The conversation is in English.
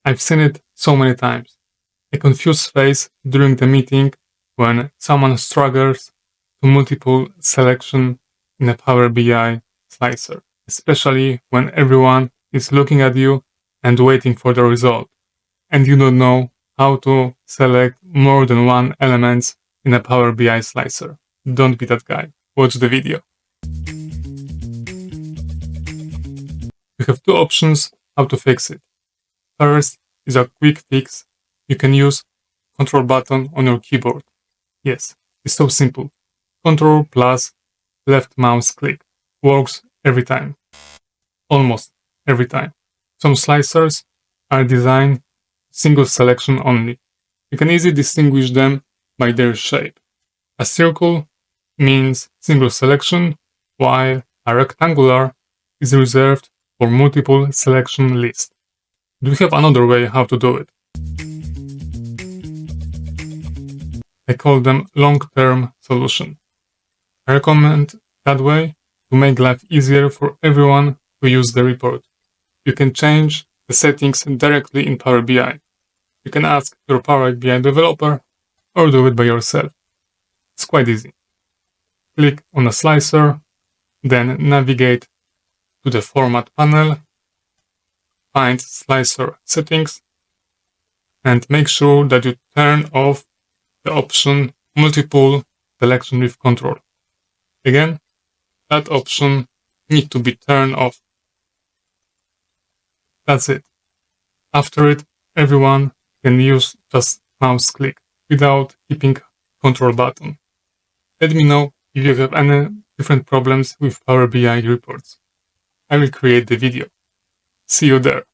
I've seen it so many times. A confused face during the meeting when someone struggles to multiple selection in a Power BI slicer, especially when everyone is looking at you and waiting for the result, and you don't know how to select more than one element in a Power BI slicer. Don't be that guy. Watch the video. You have two options how to fix it. First is a quick fix. You can use Control button on your keyboard. Yes, it's so simple. Control plus left mouse click works every time. Almost every time. Some slicers are designed single selection only. You can easily distinguish them by their shape. A circle means single selection, while a rectangular is reserved for multiple selection list. Do we have another way how to do it? I call them long-term solution. I recommend that way to make life easier for everyone who use the report. You can change the settings directly in Power BI. You can ask your Power BI developer or do it by yourself. It's quite easy. Click on a slicer, then navigate to the Format panel, find Slicer Settings, and make sure that you turn off the option Multiple Selection with Control. Again, that option needs to be turned off. That's it. After it, everyone can use just mouse click without keeping Control button. Let me know if you have any different problems with Power BI reports. I will create the video. See you there.